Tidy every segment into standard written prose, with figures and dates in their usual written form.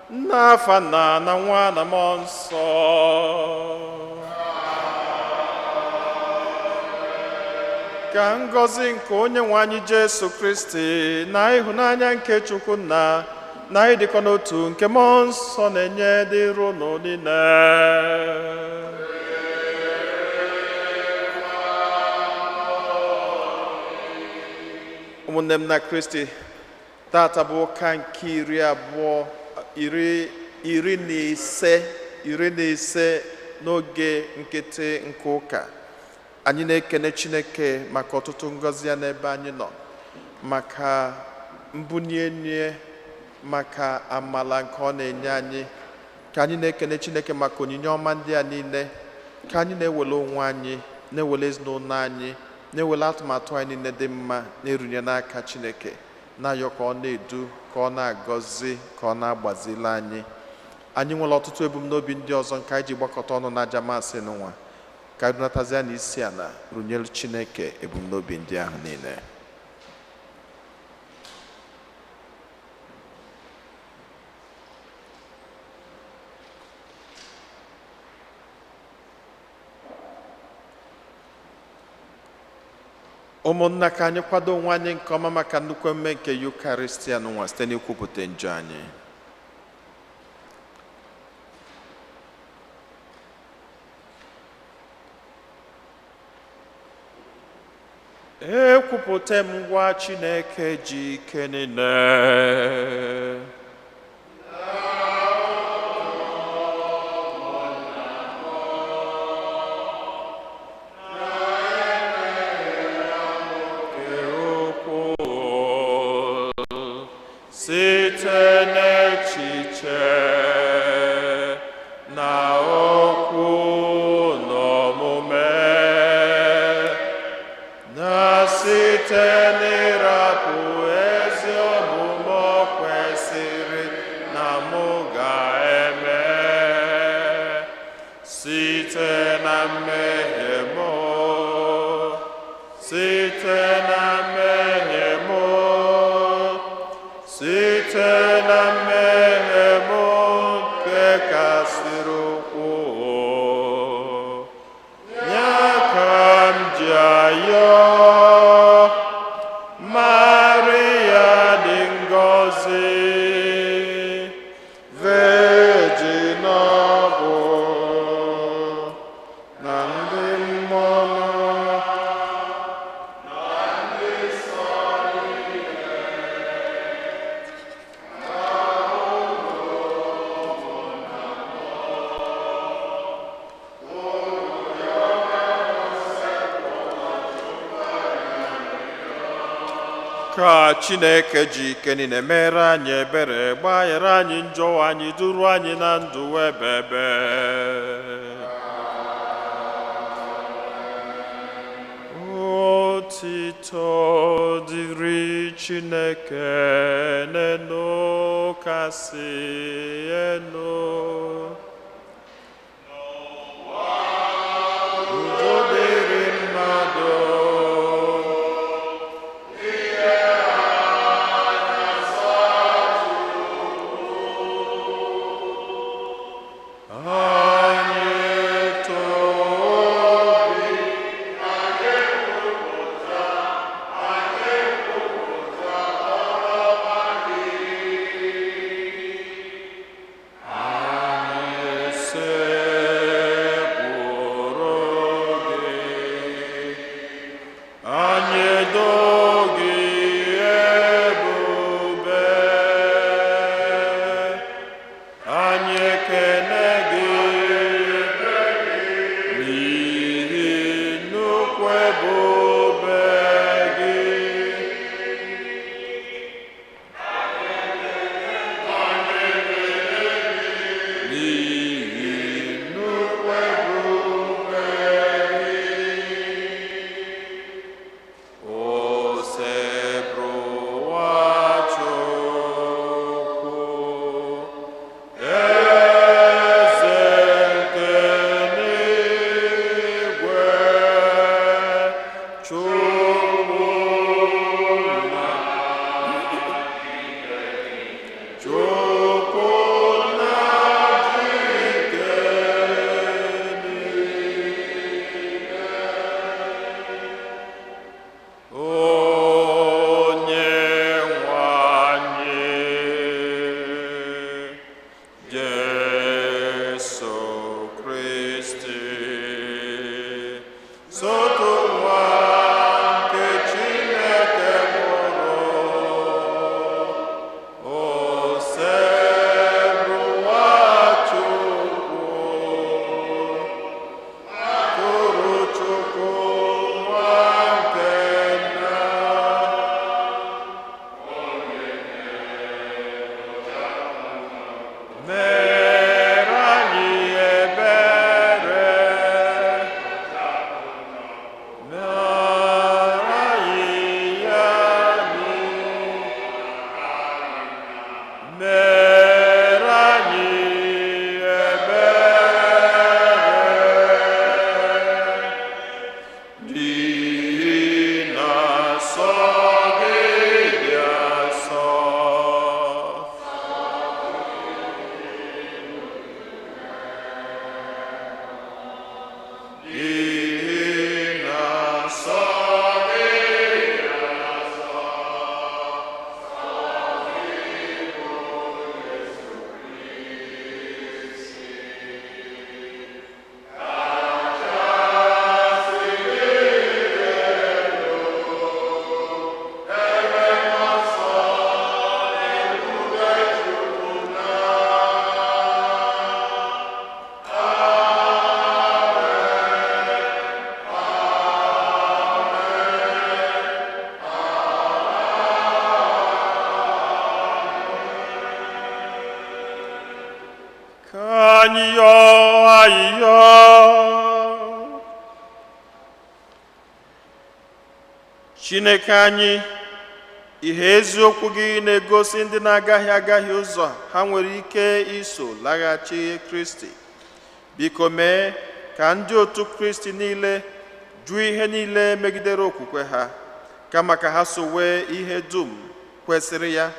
n'afa Nna na Nwa na Mmụọ Nsọ. Ka ngọzi nke Onyenwe anyị Jesu Kristi na ịhụnanya nke Chukwu Nna na ịdịkọ n'otu nke Mmụọ Nsọ na-enye dịrị unu niile. Ụmụnne m na Kristi, tata bụ ụka nke iri na ise n'oge nkịtị nke ụka. Anyị na-ekene Chineke maka ọtụtụ ngọzi ya n'ebe anyị nọ, maka mbunye, maka amala nke ọ na-enye anyị. Ka anyị na-ekene Chineke maka onyinye ọma ndị a niile. Ka anyị na-ewele onwe anyị, na-ewele ezinụlọ anyị, na-ewele atụmatụ anyị niile dị mma, na-erunye n'aka Chineke, na-ayọ ka ọ na-edu, ka ọ na-agọzi, ka ọ na-agbazili anyị. Anyị nwere ọtụtụ ebumnobi ndị ọzọ nke anyị ji gbakọta ọnụ n'aja masị n'ụwa. Ka anyị dunatazie n'isi ala runyere Chineke ebumnobi ndị ahụ niile. Ụmụnna, ka anyị kwado onwe anyị nke ọma maka nnukwu mme nke Eucharistia n'ụwa site n'ikwupụta njọ anyị. ekwupụta m ngwa Chineke ji ike niile. Site n'echiche na okwu n'omume, na site n'ịrapụ ezi omume o kwesịrị na mụ ga-eme, site na mmehie m, site na mmehie m, site na mmehie m nke kasịrị ukwuu, ya ka m ji ayọ Maria dị ngọzi, Virgin ọ bụ na ndị mmụọ ka Chineke ji ike niile mere anyị ebere, gbaghara anyị njọ anyị, duru anyị na ndụ ebebe. Otito dịrị Chineke n'elu kasị elu, udo dịrị mmadụ. arịrịọ. Chineke anyị, ihe eziokwu gị na-egosi ndị na-agaghị ụzọ ha nwere ike iso laghachi Kristi. Biko mee ka ndị otu Kristi niile jụ ihe niile megidere okwukwe ha, kama ka ha sowe ihe dum kwesịrị ya.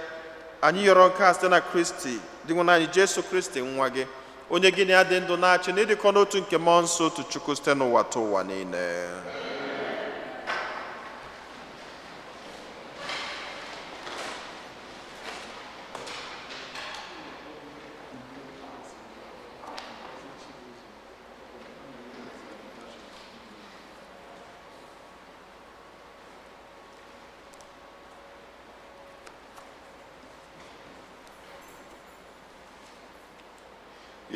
Anyị yọrọ nke a site na Kristi dị nwe anyị Jesu Kristi nwa gị, onye gị na ya dị ndụ na-achị na ịdịkọ n'otu nke mmụọ nsọ otu Chukwu site n'ụwa ta ụwa niile.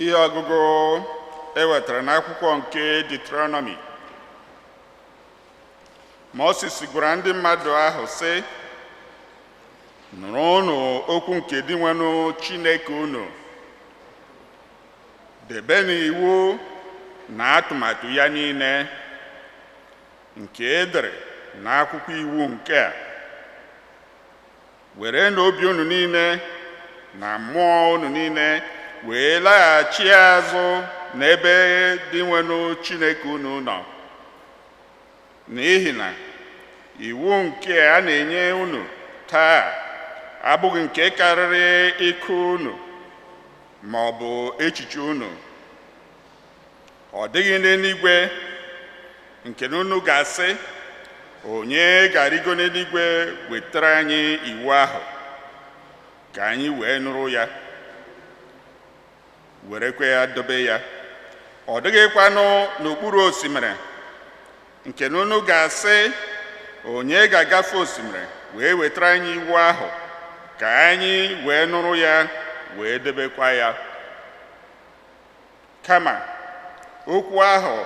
Ihe ọgụgụ ewetara n'akwụkwọ nke Deuteronomy. Moses gwara ndị mmadụ ahụ sị, nụrụ unu okwu nke dị nwenụ Chineke unu, debenụ iwu na atụmatụ ya niile nke edere n'akwụkwọ iwu nke a, were n'obi unu niile na mmụọ unu niile wee laghachi azụ n'ebe dị nwenụ Chineke unu nọ. N'ihi na iwu nke a na-enye unu taa abụghị nke karịrị ịkụ unu ma ọ bụ echiche unu. Ọ dịghị n'eluigwe nke unu ga-asị, onye ga-arịgo n'eluigwe wetara anyị iwu ahụ ka anyị wee nụrụ ya, werekwe ya dobe ya. Ọ dịghịkwanụ n'okpuru osimiri nke unu ga-asị, onye ga-agafe osimiri wee wetara anyị iwu ahụ ka anyị wee nụrụ ya wee debekwa ya. Kama okwu ahụ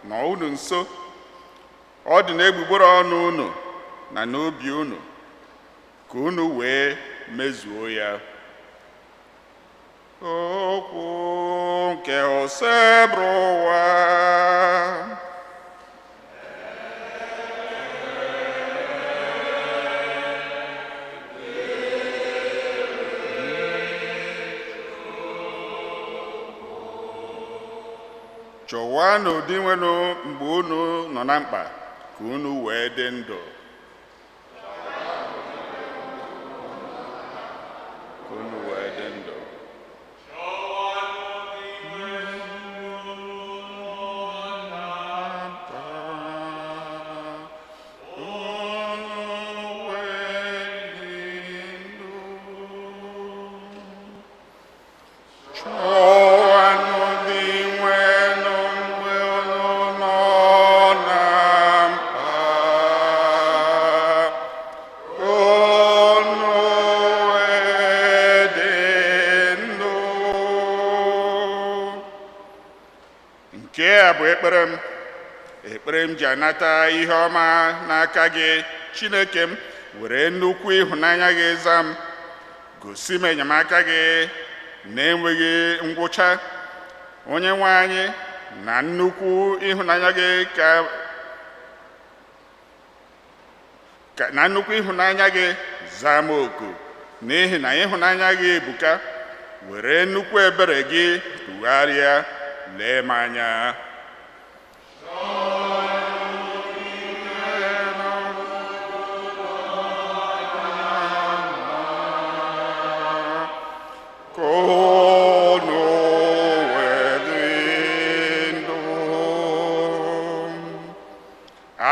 nọ unu nso, ọ dị n'egbugbere ọnụ unu na n'obi unu, ka unu wee mezuo ya. Okwu nke osebrụ ụwa. Chọwanụ ụdị nwenụ mgbe unu nọ na mkpa, ka unu wee dị ndụ. Ekpere m ji anata ihe ọma n'aka gị, Chineke m, were nnukwu ịhụnanya gị za m, gosi m enyemaka gị na-enweghị ngwụcha. Onye nwe anyị, na nnukwu ịhụnanya gị zaa m oku, n'ihi na ịhụnanya gị ebuka. Were nnukwu ebere gị tụgharịa, lee m anya.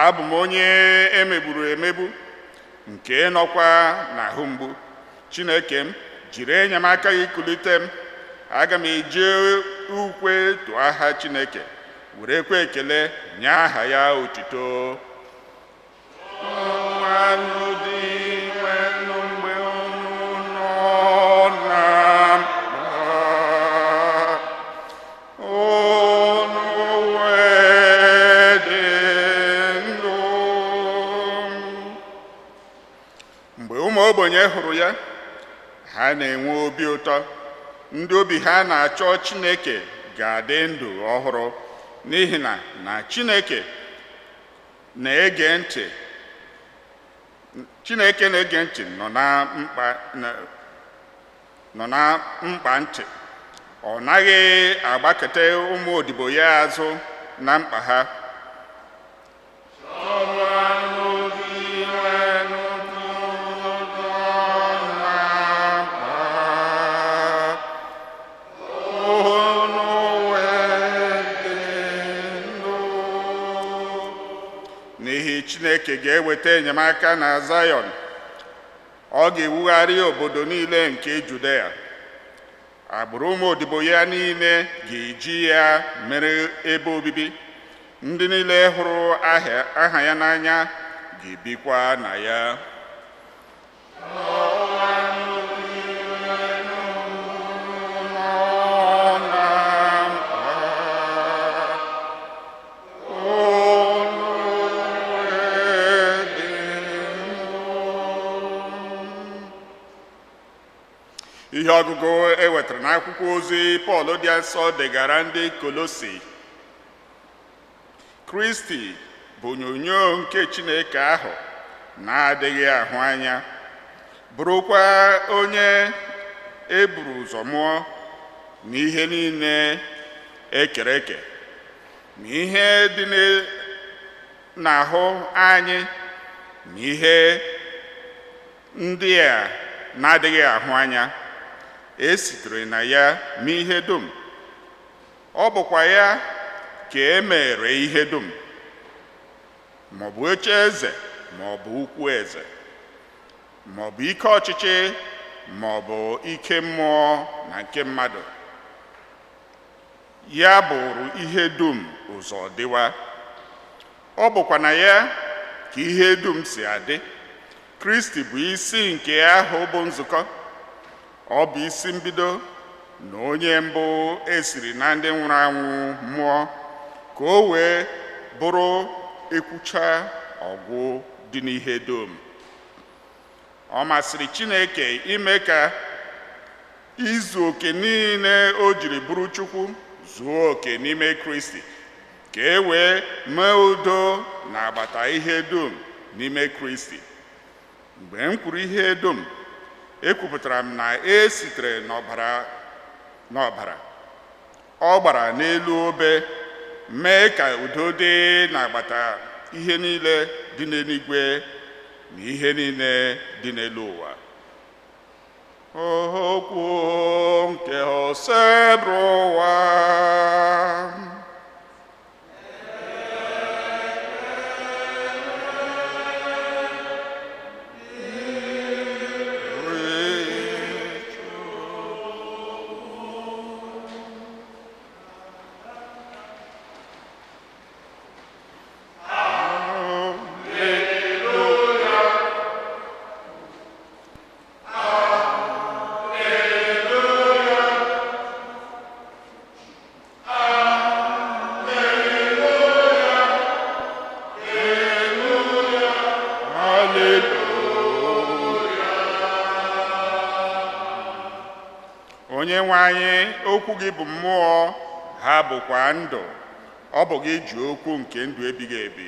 Abụ m onye emegburu emegbu, nke nọkwa n'ahụ mgbu. Chineke m, jiri enyemaka gị kulite m. Aga m eji ukwe tụọ aha Chineke, werekwa ekele nye aha ya otuto. Mgbe ụmụ ogbenye hụrụ ya, ha na-enwe obi ụtọ. Ndị obi ha na-achọ Chineke ga-adị ndụ ọhụrụ, n'ihi na Chineke na-ege ntị. Chineke na-ege ntị nọ na mkpa ntị. Ọ naghị agbakete ụmụ odibo ya azụ na mkpa ha. N'ihi Chineke ga-eweta enyemaka na Zayọn. Ọ ga-ewugharị obodo niile nke Judea. Agbụrụ ụmụ odibo ya niile ga-eji ya mere ebe obibi. Ndị niile hụrụ aha ya n'anya ga-ebikwa na ya. Ihe ọgụgụ e wetara n'akwụkwọ ozi Pọl dị nsọ degara ndị Kolosi. Kristi bụ onyonyo nke Chineke ahụ na-adịghị ahụ anya, bụrụkwa onye e buru ụzọ mụọ n'ihe niile ekere eke, ma ihe dị n'ahụ anyị na ihe ndị a na-adịghị ahụ anya esitere na ya mee ihe dum. Ọ bụkwa ya ka e mere ihe dum, maọbụ oche eze, maọbụ ukwu eze, maọbụ ike ọchịchị, maọbụ ike mmụọ na nke mmadụ. Ya bụrụ ihe dum ụzọ dịwa. Ọ bụkwa na ya ka ihe dum si adị. Kristi bụ isi nke ahụ bụ nzukọ. Ọ bụ isi mbido na onye mbụ esiri na ndị nwụrụ anwụ mmụọ, ka o wee bụrụ ekwucha ọgwụ dị n'ihe dum. Ọ masịrị Chineke ime ka izu oke niile o jiri bụrụ Chukwu zuo oke n'ime Kristi, ka e wee mee udo na agbata ihe dum n'ime Kristi. Mgbe m kwuru ihe dum, ekwupụtara m na e sitere n'ọbara ọ gbara n'elu obe, mee ka udo dị n'agbata ihe niile dị n'eluigwe na ihe niile dị n'elu ụwa. Okwu nke osebrụ ụwa. Onyenwe anyị, okwu gị bụ mmụọ, ha bụkwa ndụ. Ọ bụ gị ji okwu nke ndụ ebighị ebi.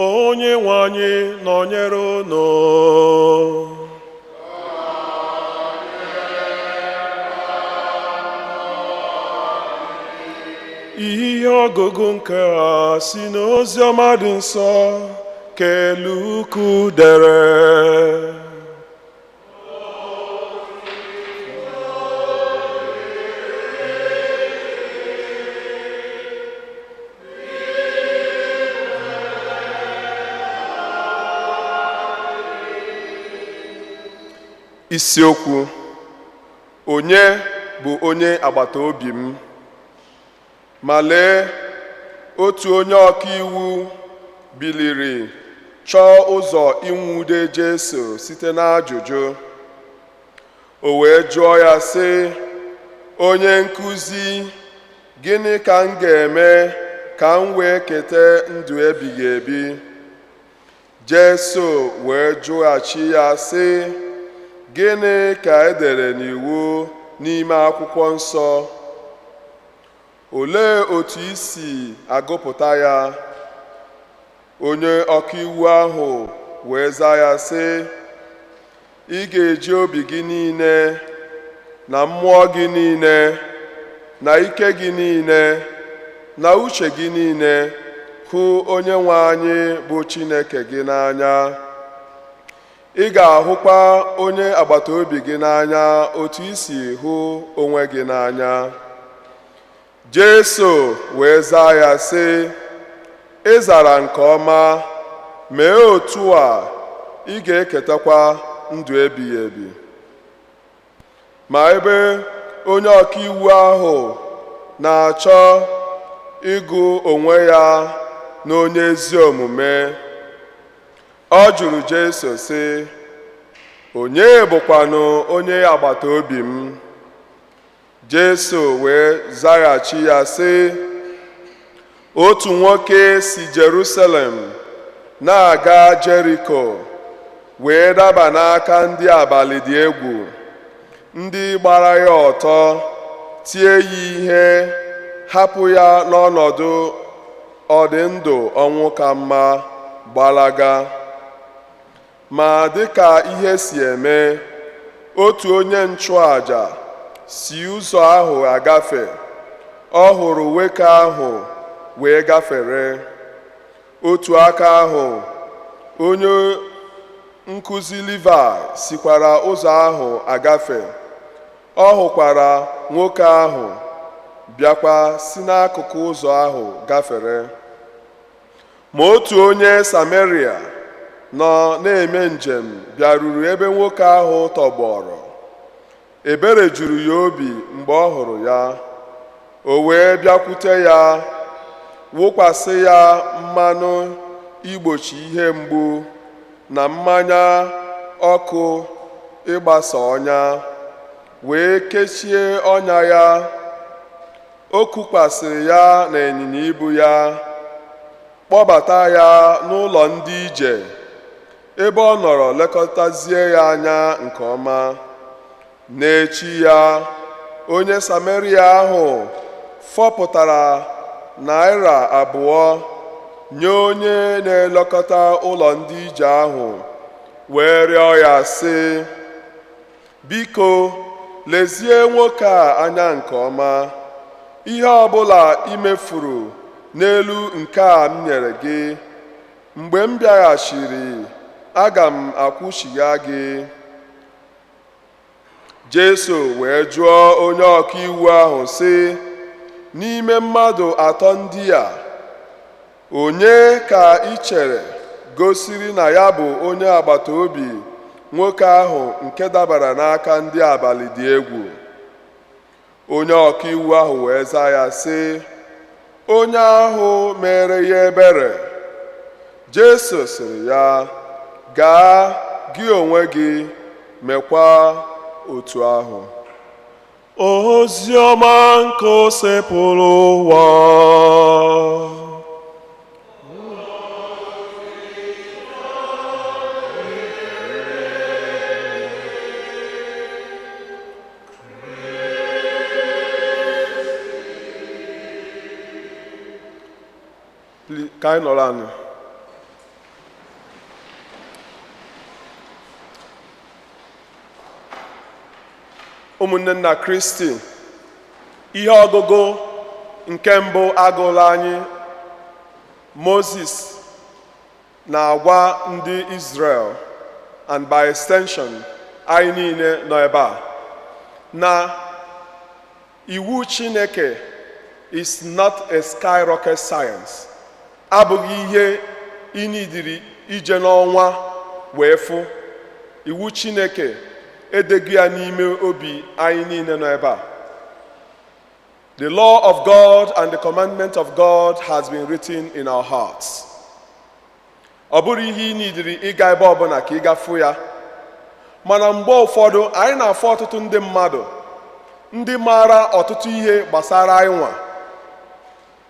Onyenwe anyị nọnyere unu. Ihe ọgụgụ nke a si n'ozi ọma dị nsọ ka Luku dere. Isiokwu: onye bụ onye agbata obi m? Ma lee, otu onye ọkaiwu biliri chọọ ụzọ ịnwude Jesu site n'ajụjụ. O wee jụọ ya sị, onye nkụzi, gịnị ka m ga-eme ka m wee keta ndụ ebighị ebi? Jesu wee jụghachi ya sị, gịnị ka edere n'iwu n'ime akwụkwọ nsọ? Olee otu i si agụpụta ya? Onye ọkaiwu ahụ wee zaa ya sị, ị ga-eji obi gị niile na mmụọ gị niile na ike gị niile na uche gị niile hụ Onyenwe anyị bụ Chineke gị n'anya. Ị ga-ahụkwa onye agbata obi gị n'anya otu i si hụ onwe gị n'anya. Jesu wee zaa ya sị, ị zara nke ọma, mee otu a, ị ga-eketakwa ndụ ebighị ebi. Ma ebe onye ọkaiwu ahụ na-achọ ịgụ onwe ya n'onye ezi omume, ọ jụrụ Jesu sị, onye bụkwanụ onye agbata obi m? Jesu wee zaghachi ya sị, otu nwoke si Jerusalem na-aga Jeriko wee daba n'aka ndị abalị dị egwu, ndị gbara ya ọtọ, tie ya ihe, hapụ ya n'ọnọdụ ọdịndụ ọnwụ ka mma gbalaga. Ma dịka ihe si eme, otu onye nchụaja si ụzọ ahụ agafe, ọ hụrụ nwoke ahụ wee gafere. Otu aka ahụ, onye nkụzi Livai sikwara ụzọ ahụ agafe, ọ hụkwara nwoke ahụ, bịakwa si n'akụkụ ụzọ ahụ gafere. Ma otu onye Sameria nọ na-eme njem bịaruru ebe nwoke ahụ tọgbọrọ. Ebere juru ya obi mgbe ọ hụrụ ya. O wee bịakwute ya, wụkwasị ya mmanụ igbochi ihe mgbu na mmanya ọkụ ịgbasa ọnya, wee kechie ọnya ya. O kukwasịrị ya n'ịnyịnya ibu ya, kpọbata ya n'ụlọ ndị ije, ebe ọ nọrọ lekọtazie ya anya nke ọma. N'echi ya, onye Sameria ahụ fọpụtara $2 nye onye na-elekọta ụlọ ndị ije ahụ, wee rịọ ya sị, biko lezie nwoke a anya nke ọma. Ihe ọbụla i mefuru n'elu nke a m nyere gị, mgbe m bịaghachiri, aga m akwụchiya gị. Jesu wee jụọ onye ọkaiwu ahụ sị, n'ime mmadụ atọ ndị a, onye ka ị chere gosiri na ya bụ onye agbata obi nwoke ahụ nke dabara n'aka ndị abalị dị egwu? Onye ọkaiwu ahụ wee zaa ya sị, onye ahụ mere ya ebere. Jesu sịrị ya, gaa gị onwe gị mekwa otu ahụ. Ozi ọma nke o sepụrụ ụwa. Ka anyị nọrọ anyị. Ụmụnne na Kristi, ihe ọgụgụ nke mbụ agụla anyị Moses na-agwa ndị Israel, and by extension anyị niile nọ ebe a, na iwu Chineke is not a skyrocket science. Abụghị ihe inidiri ije n'ọnwa wee fụ. Iwu Chineke edeghị ya n'ime obi anyị niile nọ ebe a. The law of God and the commandment of God has been written in our hearts. Ọ bụrụ ihe ị nidiri ịga ebe ọbụla ka ị gafu ya, mana mgbe ụfọdụ anyị na-afụ ọtụtụ ndị mmadụ ndị maara ọtụtụ ihe gbasara anyị nwa.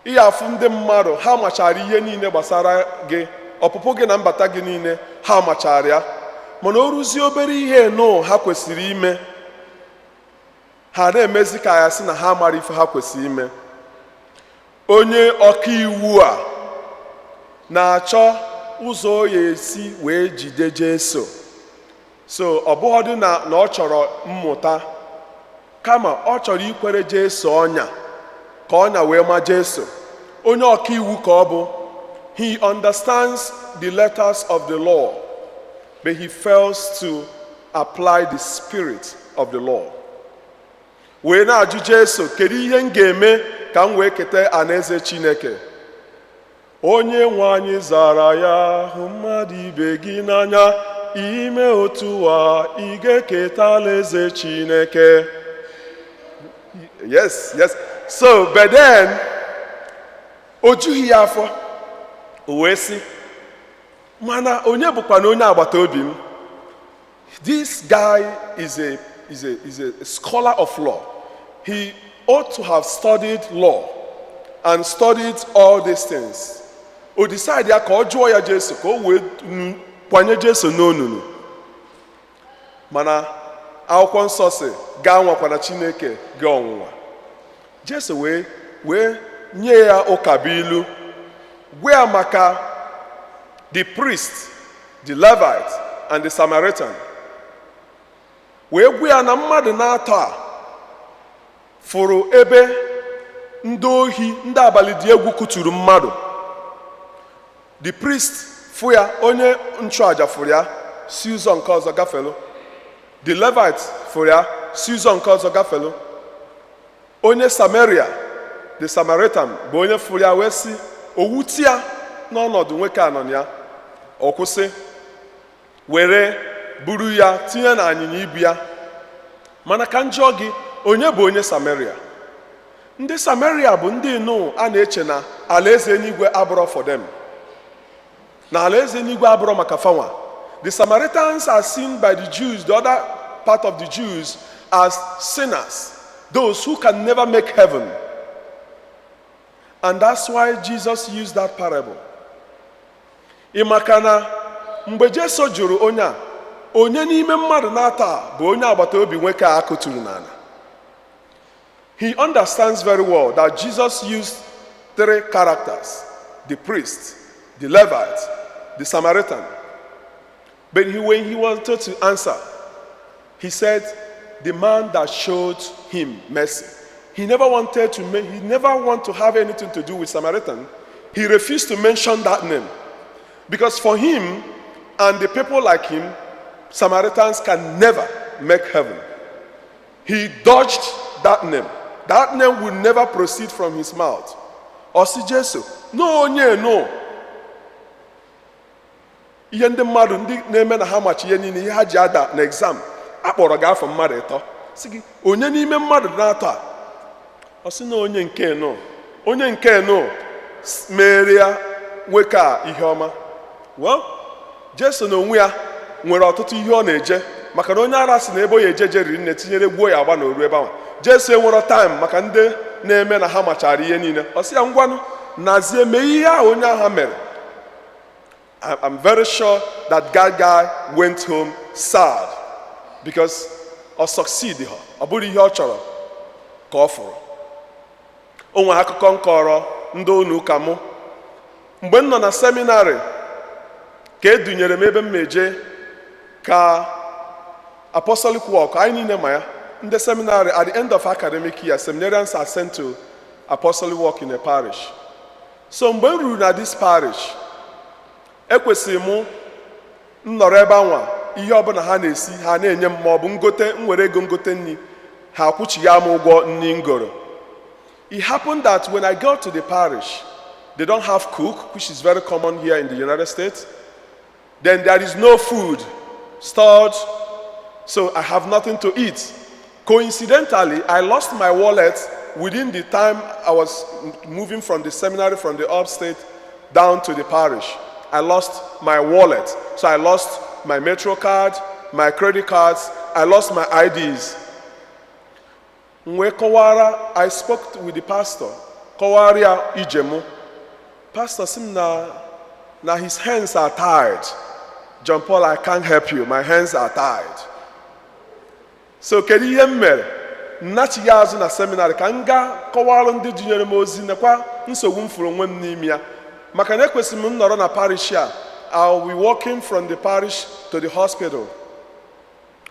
Ị afụ ndị mmadụ ha machara ihe niile gbasara gị, ọpụpụ gị na mbata gị niile ha machara ya, mana o ruzie obere ihe nụ ha kwesịrị ime, ha na-emezi ka ya sị na ha mara ife ha kwesịrị ime. Onye ọka iwu a na-achọ ụzọ ya esi wee jide Jesu. So ọ bụghọdụ na ọ chọrọ mmụta, kama ọ chọrọ ikwere Jesu ọnya ka ọnya wee ma Jesu. Onye ọka iwu ka ọ bụ. He understands the letters of the law, but he fails to apply the spirit of the law. Wee na-ajụ Jesu, kedu ihe m ga-eme ka m wee keta alaeze Chineke? Onye nwe anyị zara ya, hụ mmadụ ibe gị n'anya, ime otu a ị ga-eketa alaeze Chineke. Yes. So, but then, o jughị ya afọ, o wee sị, mana onye bụkwa na onye agbata obi m? This guy is a scholar of law. He ought to have studied law and studied all these things. O decide ya ka ọ jụọ ya Jesu ka o wee kwanye Jesu n'onunu. Mana akwụkwọ nsọ sị, gaa nwakwana Chineke gị ọnwụnwa. Jesu wee nye ya ụkabuilu, gwa ya maka the priest, the Levite, and the Samaritan. Wee gwa ya na mmadụ na-atọ a fụrụ ebe ndị ohi, ndị abalị dị egwu kuturu mmadụ. The priest fụ ya, onye nchụaja fụrụ ya, si ụzọ nke ọzọ gafelu. The Levite fụrụ ya, si ụzọ nke ọzọ gafelu. Onye Samaria, the Samaritan, bụ onye fụrụ ya wee sị, owuti ya n'ọnọdụ nwoke anọ ya, ọ kwụsị, were buru ya tinye na anyịnya ibu ya. Mana ka njọ gị, onye bụ onye Samaria? Ndị Samaria bụ ndị nnọọ a na-eche na alaeze eluigwe abụrọ for them, na alaeze eluigwe abụrọ maka fanwa. The Samaritans are seen by the Jews, the other part of the Jews, as sinners, those who can never make heaven. And that's why Jesus used that parable. Ịmakana mgbe Jesu jụrụ onye a, onye n'ime mmadụ na-ata bụ onye agbata obi nwoke a akụturu n'ala. He understands very well that Jesus used three characters: the priest, the Levite, the Samaritan. But when he wanted to answer, he said, the man that showed him mercy. He never wanted to have anything to do with Samaritan. He refused to mention that name. Because for him and the people like him, Samaritans can never make heaven. He dodged that name. That name will never proceed from his mouth. Osi Jesu, no. Ihe ndị mmadụ ndị na-eme na ha machi ihe niile, ihe ha ji ada na exam, akpọrọ gị afọ mmadụ ịtọ. Sị gị, onye n'ime mmadụ na-atọ a? Ọ sị na onye nke nọ mere ya nwoke a ihe ọma. Well, Jesu na onwe ya nwere ọtụtụ ihe ọ na-eje, maka na onye ara sị na ebe o ya ejeje riri nne tinyere gbuo ya agba na oru ebe ahụ. Jesu enwero time maka ndị na-eme na ha machara ihe niile. Ọ sị ya, ngwanụ nazie mee ihe ahụ onye ahụ mere. I'm very sure that guy went home sad because ọ succeed ha. Ọ bụrụ ihe ọ chọrọ ka ọ fụrụ. O nwere akụkọ nkọrọ ndị unu ụka mụ. Mgbe m nọ na seminarị ka edunyere m ebe m meje ka apostolic work, anyị niile ma ya. Ndị seminary, at the end of academic year, seminarians are sent to apostolic work in a parish. So mgbe m ruru na this parish, ekwesịrị m nọrọ ebe anwa ihe ọbụla ha na-esi ha na-enye m, ma ọ bụ ngote nwere ego ngote nri, ha akwụchighị m ụgwọ nri ngoro. It happened that when I got to the parish, they don't have cook, which is very common here in the United States. Then there is no food stored, so I have nothing to eat. Coincidentally, I lost my wallet within the time I was moving from the seminary from the upstate down to the parish, I lost my wallet. So I lost my Metro card, my credit cards, I lost my IDs. I spoke with the pastor. Kọwara ijemu. Pastor sim na his hands are tied. John Paul, I can't help you. My hands are tied. So kedu ihe m mere? Nnachi ya azụ na seminary ka m gaa kọwara ndị jinyere m ozi nekwa nsogbu m furu onwe m n'ime ya. Maka na ekwesịrị m nọrọ na parish a. I'll be walking from the parish to the hospital.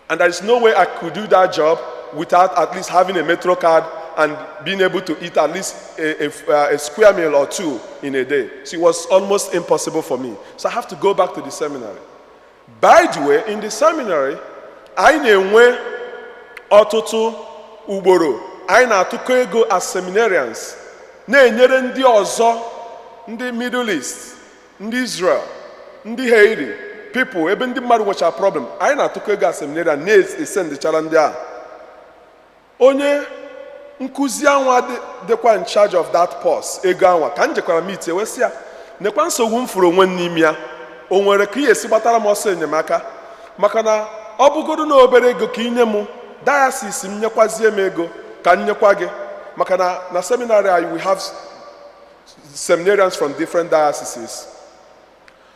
And there is no way I could do that job without at least having a Metro card and being able to eat at least a square meal or two in a day. So it was almost impossible for me. So I have to go back to the seminary. By the way, in the seminary, I na-enwe ọtụtụ ugboro anyị na-atụkọ ego as seminarians na-enyere ndị ọzọ, ndị Middle East, ndị Israel, ndị Haiti, people ebe ndị mmadụ nwechara problem, anyị na-atụkọ ego as seminarian na-esendichara ndị a. Onye nkuzi anwa dịkwa in charge of that purse ego anwa ka m jekwara meet ewesị ya nekwa nsogbu m furu onwe n'ime ya, o nwere ka ihe esi gbatara m ọsọ enyemaka, maka na ọ bụgodu na obere ego ka inye m diocese m nyekwazie m ego ka m nyekwa gị, maka na seminary we have seminarians from different dioceses.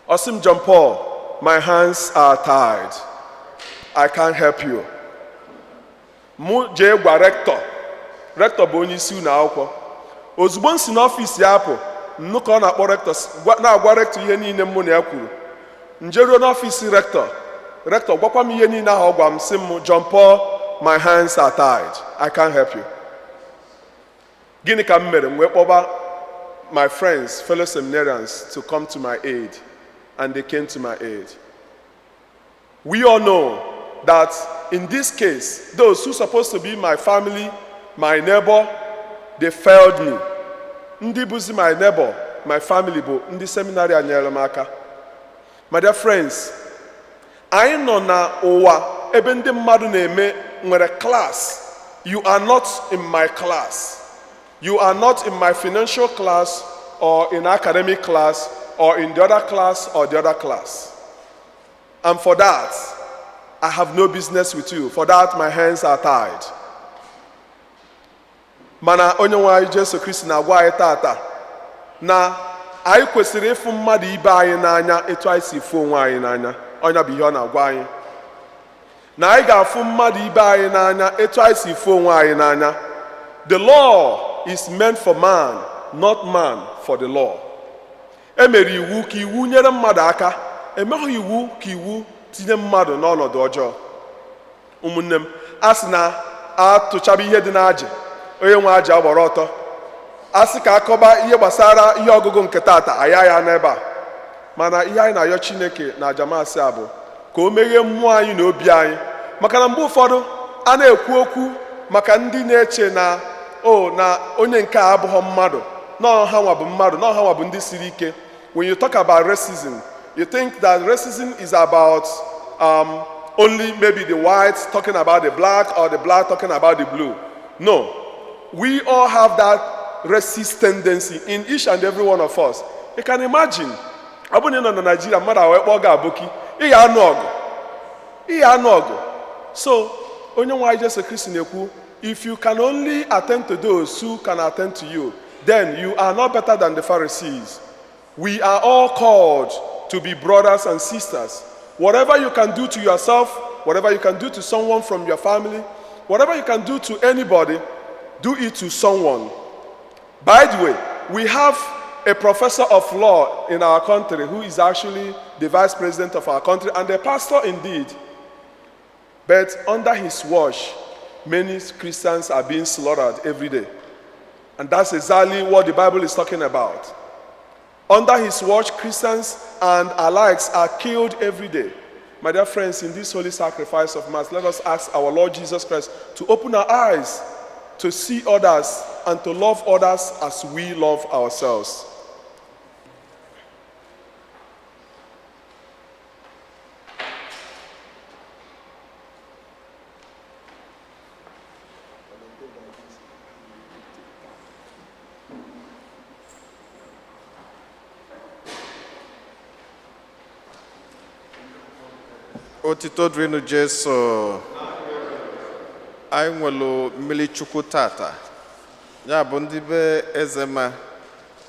Osim John Paul, my hands are tied. I can't help you. Mụ jee gwa rector bụ onye isi ụlọ akwụkwọ. Ozugbo m si n'ọfịs ya apụ, nnukwu ọ na-akpọ rector na-agwa rector ihe niile mụ na ya kwuru. Njeruo n'ọfịs rector gwakwa m ihe niile ahụ ọ gwa m sị m, John Paul, my hands are tied. I can't help you. Gịnị ka m mere? M wee kpọba my friends, fellow seminarians to come to my aid, and they came to my aid. We all know that in this case, those who supposed to be my family, my neighbor, they failed me. Ndị bụzi my neighbor, my family bụ ndị seminary anyere m aka. My dear friends, anyị nọ na ụwa ebe ndị mmadụ na-eme nwere class. You are not in my class. You are not in my financial class or in academic class or in the other class or the other class. And for that, I have no business with you. For that, my hands are tied. Mana onye nwe anyị Jesu Kristi na-agwa anyị tata na anyị kwesịrị ịfụ mmadụ ibe anyị n'anya etu anyị si fụ onwe anyị n'anya. Onye bụ ihe ọ na-agwa anyị. Na anyị ga-afụ mmadụ ibe anyị n'anya etu anyị si fụ onwe anyị n'anya. The law is meant for man, not man for the law. E mere iwu ka iwu nyere mmadụ aka, emeghị iwu ka iwu tinye mmadụ n'ọnọdụ ọjọọ. Ụmụnne m, a sị na atụchaba ihe dị n'ajị, onye nwe ajị agbara ọtọ. A sị ka akọba ihe gbasara ihe ọgụgụ nke tata aya ya n'ebe a. Mana ihe anyị na-ayọ Chineke na ajamasị a bụ ka o meghee mmụọ anyị na obi anyị, maka na mgbe ụfọdụ a na-ekwu okwu maka ndị na-eche na na onye nke a abụghị mmadụ, na ọha nwa bụ mmadụ, na ọha nwa bụ ndị siri ike. When you talk about racism, you think that racism is about only maybe the whites talking about the black or the black talking about the blue. No, we all have that racist tendency in each and every one of us. You can imagine, ọ bụrụ na ị nọ na Nigeria, mmadụ ahụ ekpọ gị aboki, ị ya anụ ọgụ. So onye nwe anyị Jesu Kristi na-ekwu, if you can only attend to those who can attend to you, then you are not better than the Pharisees. We are all called to be brothers and sisters. Whatever you can do to yourself, whatever you can do to someone from your family, whatever you can do to anybody, do it to someone. By the way, we have a professor of law in our country who is actually the vice president of our country and a pastor indeed. But under his watch, many Christians are being slaughtered every day. And that's exactly what the Bible is talking about. Under his watch, Christians and alike are killed every day. My dear friends, in this holy sacrifice of Mass, let us ask our Lord Jesus Christ to open our eyes to see others and to love others as we love ourselves. Otito dịrịnụ Jesu. Anyị nwelu mmiri Chukwu tata. Ya bụ ndị be Ezema,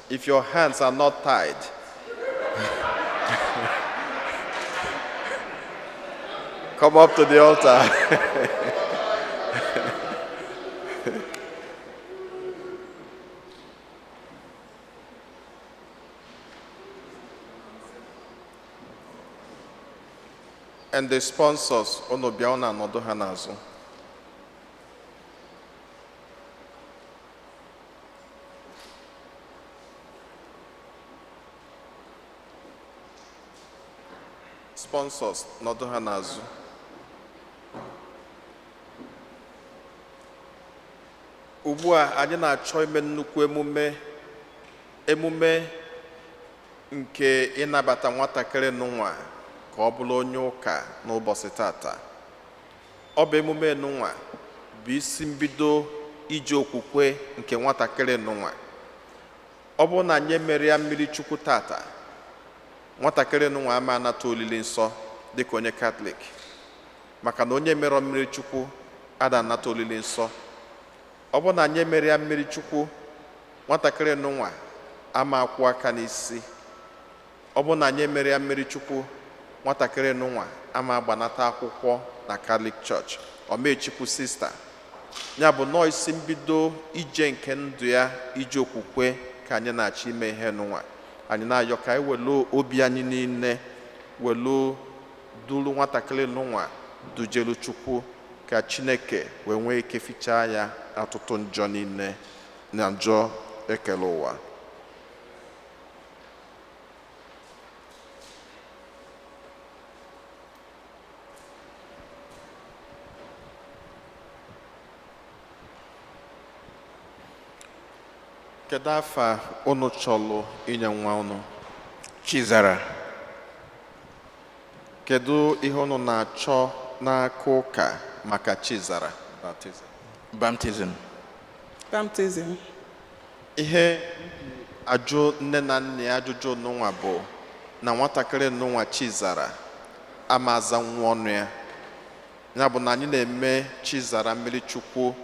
if your hands are not tied, come up to the altar. And the sponsors, unu bịa unu anọdụ ha n'azụ. Sponsors, nọdụ ha n'azụ. Ugbu a, anyị na-achọ ime nnukwu emume nke ịnabata nwatakịrị nụnwa ka ọ bụrụ onye ụka n'ụbọchị tata. Ọ bụ emume nụnwa bụ isi mbido iji okwukwe nke nwatakịrị nụnwa. Ọ bụ na anyị mere ya mmiri Chukwu tata, nwatakịrị nụnwa ama anata olili nsọ dịka onye Katọlik, maka na onye mere mmiri Chukwu ada anata olili nsọ. Ọ bụ na anyị mere ya mmiri Chukwu, nwatakịrị nụnwa ama akwụ aka n'isi. Ọ bụ na anyị mere ya mmiri Chukwu, nwatakịrị nụnwa ama agbanata akwụkwọ na Catholic Church. Omechukwu sista. Ya bụ nọọ isi mbido ije nke ndụ ya, ije okwukwe ka anyị na-achọ ime ihe nụnwa. Anyị na-ayọ ka anyị welu obi anyị niile welu duru nwatakịrị nụnwa dujelu Chukwu, ka Chineke wee nwee ike fichaa ya atụtụ njọ niile na njọ ekele ụwa. Kedu afa unu chọlụ inye nwa unu? Chizara. Kedu ihe unu na-achọ n'aka ụka maka Chizara? Baptism. Baptism. Ihe ajụ nne na nna ya ajụjụ nụnwa bụ na nwatakịrị nụnwa Chizara ama aza nwa ọnụ ya. Ya bụ na anyị na-eme Chizara mmiri Chukwu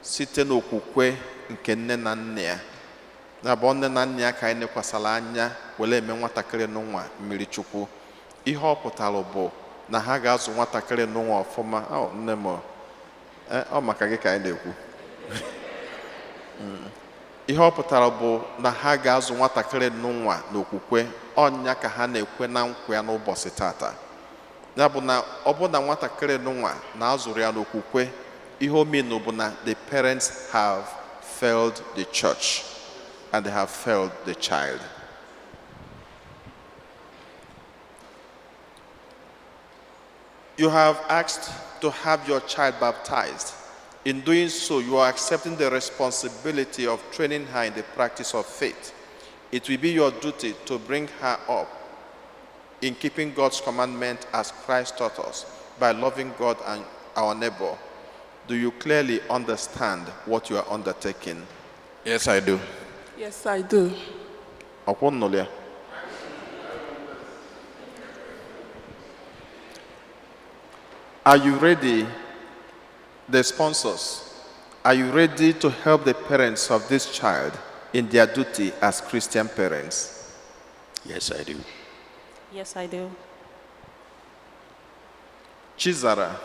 site n'okwukwe nke nne na nna ya. Ya bụ nne na nna ya ka anyị nekwasara anya were eme nwatakịrị nụnwa mmiri Chukwu. Ihe ọ pụtara bụ na ha ga-azụ nwatakịrị nụnwa ọfụma. Nne m, ọ maka gị ka anyị na-ekwu. Ihe ọ pụtara bụ na ha ga-azụ nwatakịrị nụnwa n'okwukwe. Ọnya ka ha na-ekwe na nkwa ya n'ụbọchị tata. Ya bụ na ọ bụ na nwatakịrị nụnwa na-azụrụ ya n'okwukwe, ihe o mean bụ na the parents have failed the church and they have failed the child. You have asked to have your child baptized. In doing so, you are accepting the responsibility of training her in the practice of faith. It will be your duty to bring her up in keeping God's commandment as Christ taught us, by loving God and our neighbor. Do you clearly understand what you are undertaking? Yes, I do. Yes, I do. Are you ready, the sponsors? Are you ready to help the parents of this child in their duty as Christian parents? Yes, I do. Yes, I do. Chizara,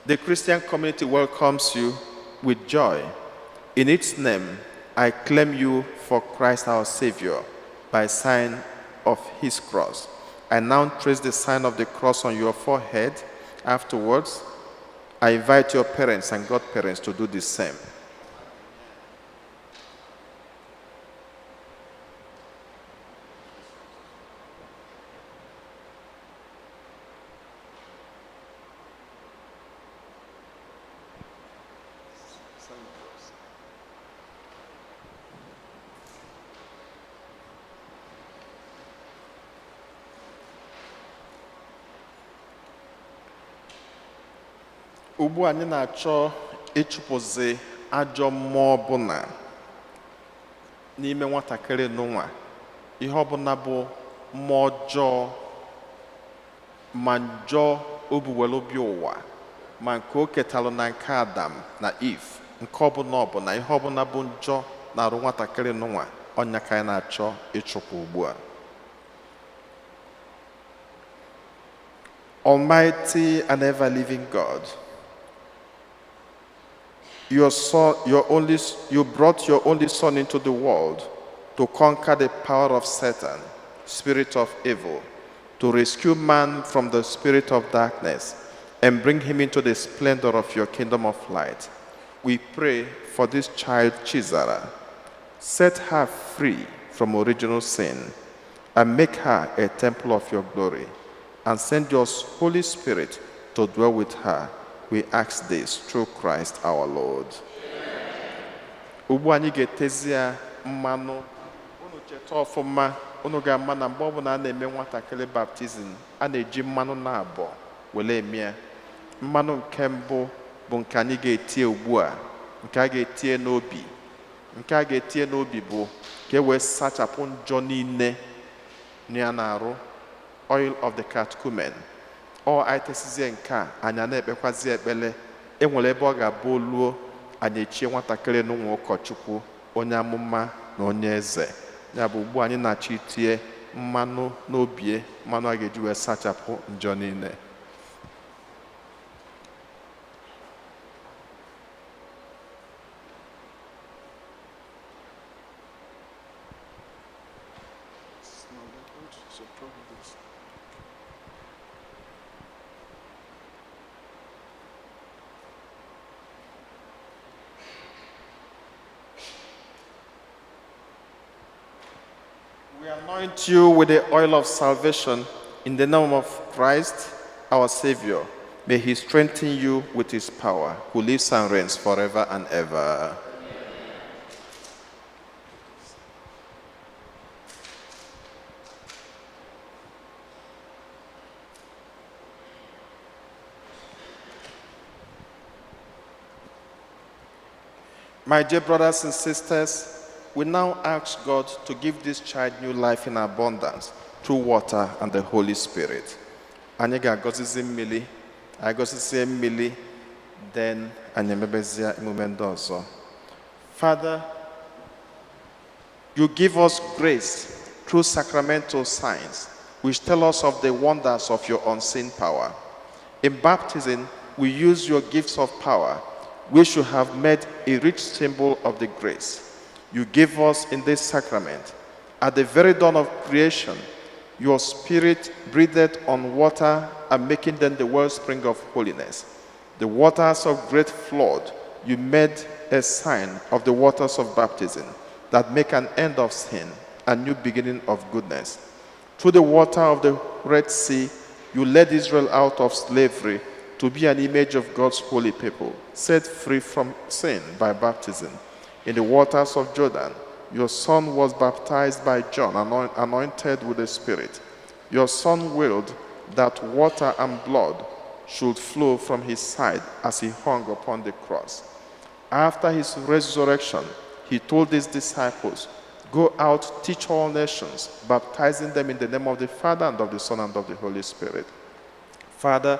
the Christian community welcomes you with joy. In its name, I claim you for Christ our Savior by sign of his cross. I now trace the sign of the cross on your forehead. Afterwards, I invite your parents and godparents to do the same. Ugbu anyị na-achọ ịchụpụzi ajọ mmụọ ọbụla n'ime nwatakịrị nụnwa. Ihe ọbụla bụ mmụọ ọjọọ ma njọ o buwere obi ụwa ma nke o ketalụ na nke Adam na Eve, nke ọbụla ọbụla ihe ọbụla bụ njọ na-arụ nwatakịrị n'ụwa, ọnya ka anyị na-achọ ịchụpụ ugbu a. Almighty and ever-living God, you brought your only Son into the world to conquer the power of Satan, spirit of evil, to rescue man from the spirit of darkness and bring him into the splendor of your kingdom of light. We pray for this child Chizara. Set her free from original sin and make her a temple of your glory, and send your Holy Spirit to dwell with her. We ask this through Christ our Lord. Ugbu anyị ga-etezi ya mmanụ. Unu cheta ọfụma, unu ga-ama na mgbe ọbụla a na-eme nwatakịrị baptizim, a na-eji mmanụ na-abọ were eme. Mmanụ nke mbụ bụ nke anyị ga-etie ugbu a, nke a ga-etie n'obi. Nke a ga-etie n'obi bụ ka e wee sachapụ njọ niile ya na-arụ, oil of the catechumen. Ọ anyị tesizie nke a, anyị na-ekpekwazi ekpele. Enwere ebe ọ ga-abụ oluo, anyị echie nwatakịrị n'ụmụ ụkọchukwu, onye amụma na onye eze. Ya bụ ugbu anyị na-achọ itie mmanụ n'obie, mmanụ a ga-eji wee sachapụ njọ niile. We anoint you with the oil of salvation in the name of Christ, our Savior. May he strengthen you with his power, who lives and reigns forever and ever. My dear brothers and sisters, we now ask God to give this child new life in abundance through water and the Holy Spirit. Anyị ga-agọzizi mmiri, anyị gọzizie mmiri, then anyị emebezia emume ndị ọzọ. Father, you give us grace through sacramental signs, which tell us of the wonders of your unseen power. In baptism, we use your gifts of power, which you have made a rich symbol of the grace you give us in this sacrament. At the very dawn of creation, your Spirit breathed on water and making them the wellspring of holiness. The waters of great flood you made a sign of the waters of baptism that make an end of sin and new beginning of goodness. Through the water of the Red Sea, you led Israel out of slavery to be an image of God's holy people, set free from sin by baptism. In the waters of Jordan, your son was baptized by John, anointed with the Spirit. Your son willed that water and blood should flow from his side as he hung upon the cross. After his resurrection, he told his disciples, "Go out, teach all nations, baptizing them in the name of the Father and of the Son and of the Holy Spirit." Father,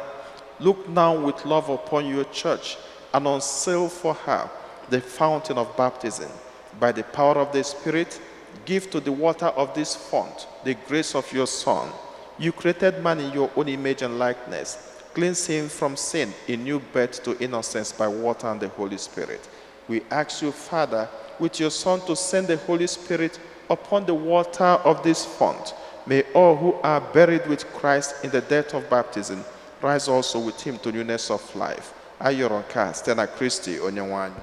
look now with love upon your church and unseal for her the fountain of baptism. By the power of the Spirit, give to the water of this fount the grace of your Son. You created man in your own image and likeness. Cleanse him from sin in new birth to innocence by water and the Holy Spirit. We ask you, Father, with your Son to send the Holy Spirit upon the water of this fount. May all who are buried with Christ in the death of baptism rise also with him to newness of life. Ayoronka, Stena Christi, Onyenwanyi.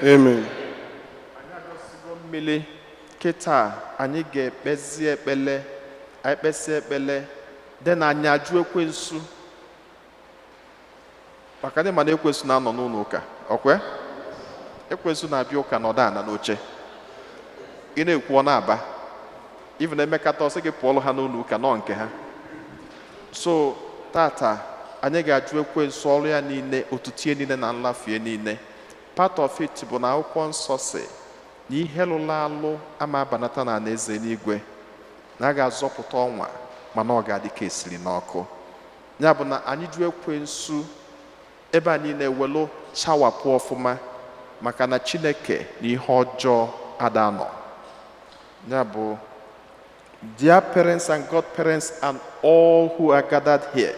Amen. Anyị agọsigo mmiri kịta, anyị ga-ekpezi ekpele, anyị kpesi ekpele, then anyị ajụ ekwensu. Maka ndị mana ekwensu na-anọ n'ụlọ ụka, ọkwe? Ekwensu na-abịa ụka nọdụ ana n'oche. Ị na-ekwu ọ na-aba. Even emekata ọsị gị pụọlụ ha n'ụlọ ụka nọ nke ha. So tata, anyị ga-ajụ ekwensu ọrụ ya niile, otutie niile na nlafie niile. Part of it bụ na akwụkwọ nsọ si na ihe lụrụ alụ ama abanata na alaeze n'igwe, na a ga-azọpụta ọnwa mana ọ ga-adị ka esiri n'ọkụ. ya bụ na anyị jụ ekwensu ebe anyị na-ewelu chawapụ ọfụma maka na Chineke na ihe ọjọọ ada nọ. Ya bụ, dear parents and godparents and all who are gathered here,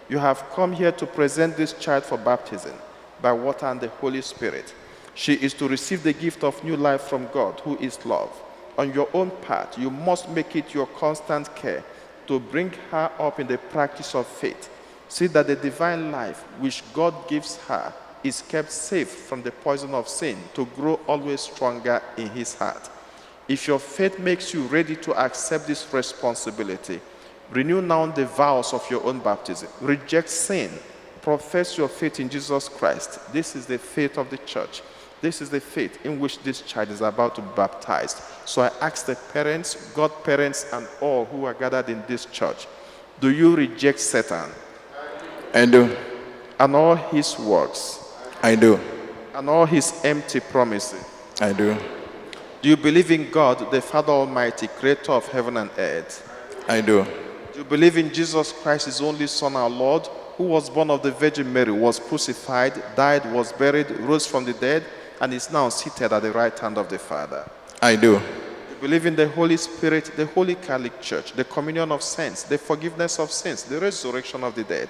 you have come here to present this child for baptism by water and the Holy Spirit. She is to receive the gift of new life from God, who is love. On your own part, you must make it your constant care to bring her up in the practice of faith. See that the divine life which God gives her is kept safe from the poison of sin to grow always stronger in his heart. If your faith makes you ready to accept this responsibility, renew now the vows of your own baptism. Reject sin. Profess your faith in Jesus Christ. This is the faith of the church. This is the faith in which this child is about to be baptized. So I ask the parents, godparents, and all who are gathered in this church, do you reject Satan? I do. And all his works? I do. And all his empty promises? I do. Do you believe in God, the Father Almighty, creator of heaven and earth? I do. Do you believe in Jesus Christ, his only Son, our Lord, who was born of the Virgin Mary, was crucified, died, was buried, rose from the dead, and is now seated at the right hand of the Father? I do. You believe in the Holy Spirit, the Holy Catholic Church, the communion of saints, the forgiveness of sins, the resurrection of the dead,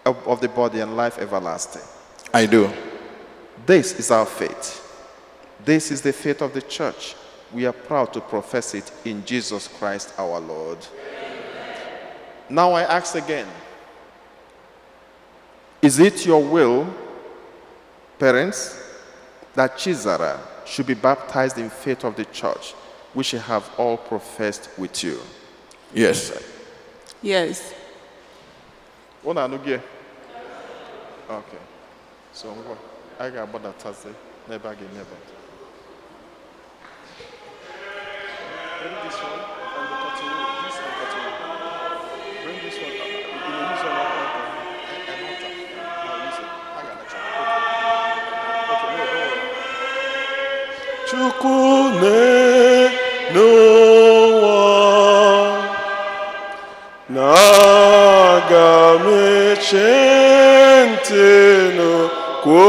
of the body, and life everlasting? I do. This is our faith. This is the faith of the church. We are proud to profess it in Jesus Christ our Lord. Amen. Now I ask again, is it your will, parents, that Chizara should be baptized in faith of the church, which you have all professed with you? Yes. Yes. Okay. So I got about that Thursday. Never again, never. Bring this one and the cotton wool. This and cotton wool. Bring this one. You will use one and water. I'll use it. I got a child. Okay, no, don't worry. Chukune n'ụwa na-aga m eche ntị n'okwu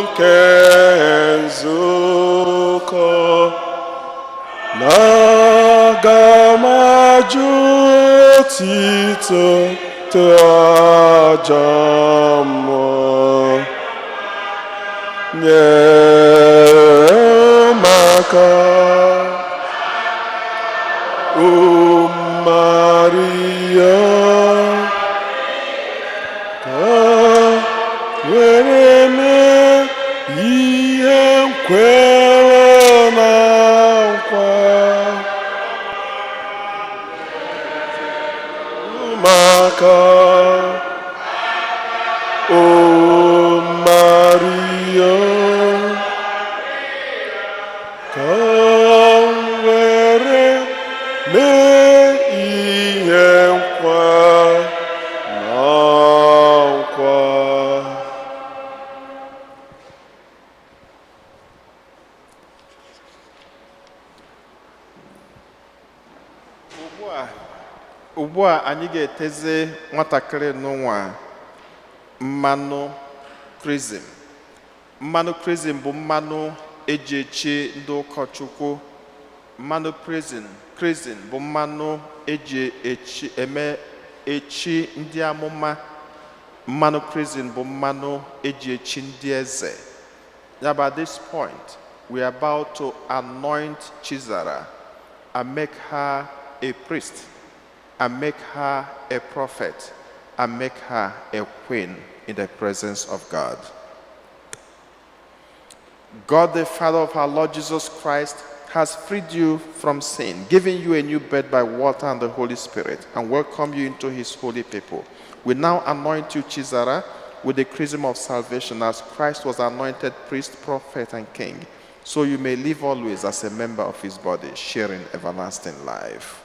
nke nzukọ, na-aga m ajụ otito aja mmụọ nye maka o Maria ka were mee ihe nkwere na nkwa maka o Maria ka were mee ihe nkwa na nkwa. Ugbu a anyị ga-eteze nwatakịrị n'ụwa mmanụ krizim. Mmanụ krizim bụ mmanụ eji echi ndị ụkọchukwu. Mmanụ krizim bụ mmanụ eji eme echi ndị amụma. Mmanụ krizim bụ mmanụ eji echi ndị eze. Yeah, but at this point, we are about to anoint Chizara and make her a priest, and make her a prophet, and make her a queen in the presence of God. God, the Father of our Lord Jesus Christ, has freed you from sin, given you a new birth by water and the Holy Spirit, and welcomed you into his holy people. We now anoint you, Chizara, with the chrism of salvation, as Christ was anointed priest, prophet, and king, so you may live always as a member of his body, sharing everlasting life.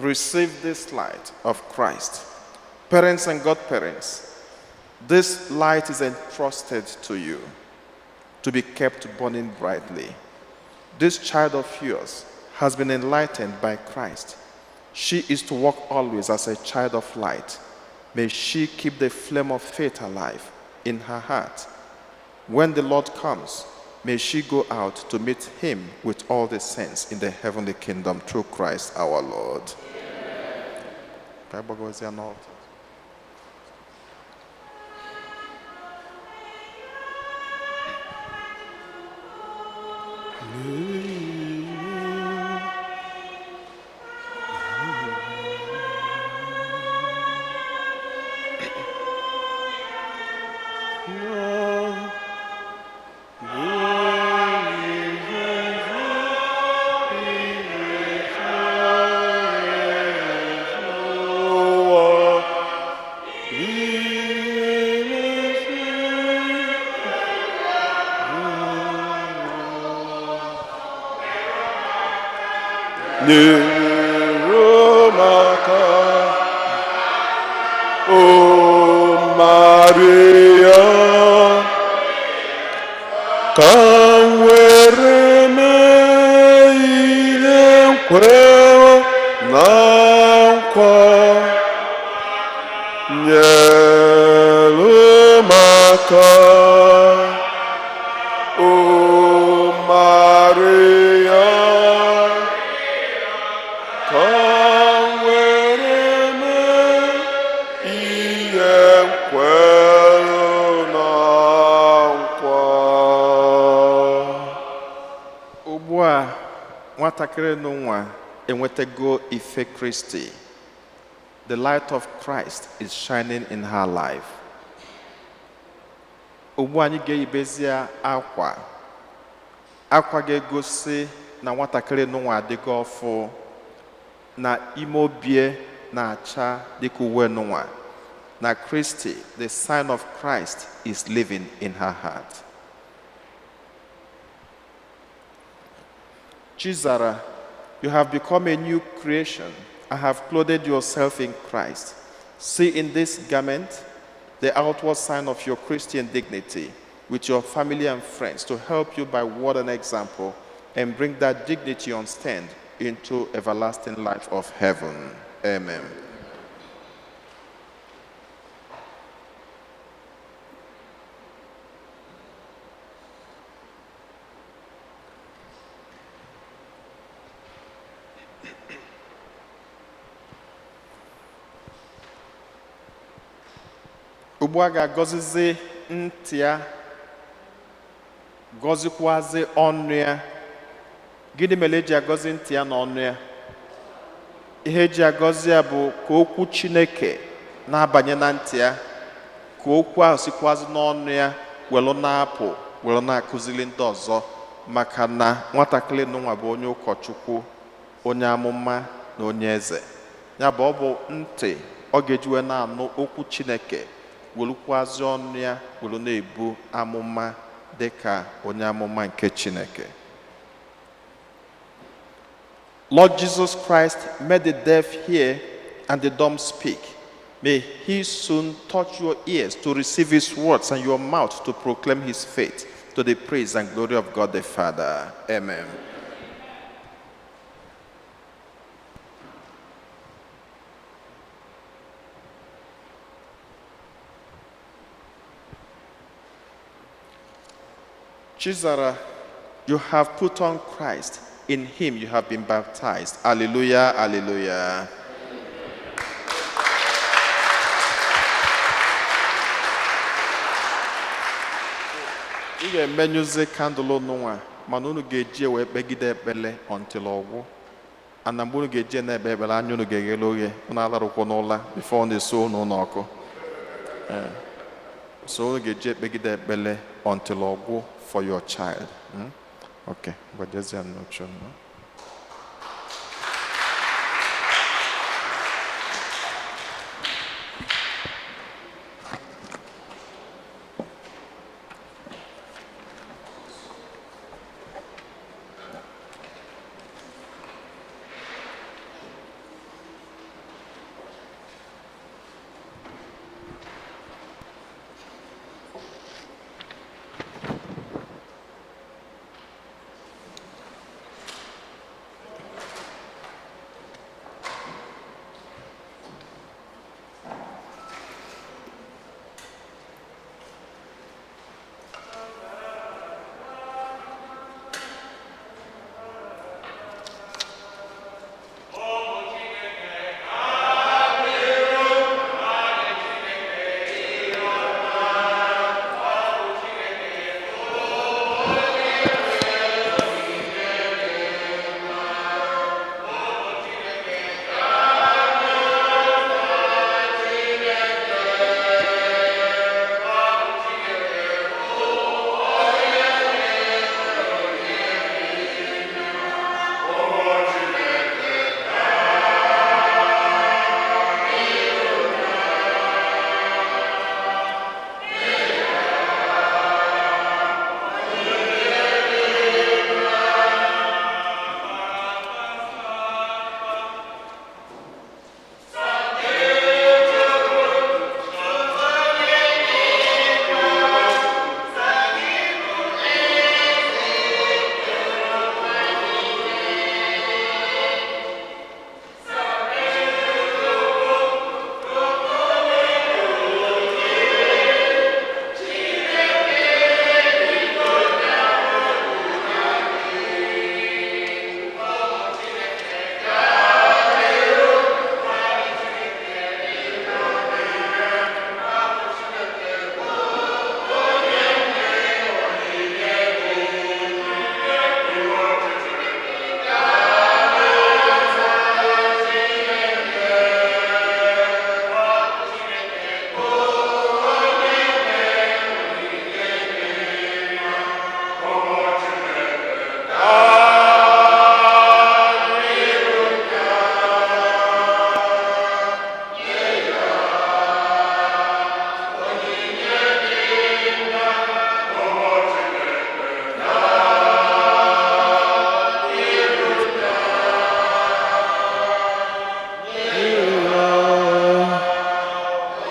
receive this light of Christ. Parents and godparents, this light is entrusted to you to be kept burning brightly. This child of yours has been enlightened by Christ. She is to walk always as a child of light. May she keep the flame of faith alive in her heart. When the Lord comes, may she go out to meet him with all the saints in the heavenly kingdom through Christ our Lord. Amen. Nirumaka, O Maria, come where me nkwewa na nkwa nyelumaka, O Maria. Ugbu a nwatakịrị n'ụwa enwetago ife Kristi. The light of Christ is shining in her life. Ugbu anyị ga-eyibezi akwa. Akwa ga-egosi na nwatakịrị n'ụwa adịgo ọfụ, na ime obie na-acha dịka uwe n'ụwa, na Kristi, the sign of Christ, is living in her heart. Chizara, you have become a new creation and have clothed yourself in Christ. See in this garment the outward sign of your Christian dignity with your family and friends to help you by word and example and bring that dignity on stand into everlasting life of heaven. Amen. Ugbu a ga-agọzizi ntị ya, gọzikwazi ọnụ ya. Gịnị mere eji agọzi ntị ya na ọnụ ya? Ihe eji agọzi ya bụ ka okwu Chineke na-abanye na ntị ya, ka okwu ahụ sikwazi n'ọnụ ya welu na-apụ welu na-akụzili ndị ọzọ, maka na nwatakịrị n'ụwa bụ onye ụkọchukwu, onye amụma na onye eze. Ya bụ ọ bụ ntị ọ ga-ejiwe na-anụ okwu Chineke, welukwazi ọnụ ya welu na-ebu amụma dịka onye amụma nke Chineke. Lord Jesus Christ made the deaf hear and the dumb speak. May he soon touch your ears to receive his words and your mouth to proclaim his faith to the praise and glory of God the Father. Amen. Chizara, you have put on Christ. In him you have been baptized. Hallelujah, hallelujah. Ị ga-emenyụzi kandụl n'ụwa, mana unu ga-eji wee kpegide ekpele until ọgwụ. Ana mgbe unu ga-eji na-ekpe ekpele, anya unu ga-eghele oghe, unu alarụkwa n'ụla before unu eso unu n'ọkụ. So unu ga-eji ekpegide ekpele until ọgwụ for your child. Okay, but there's an option. No?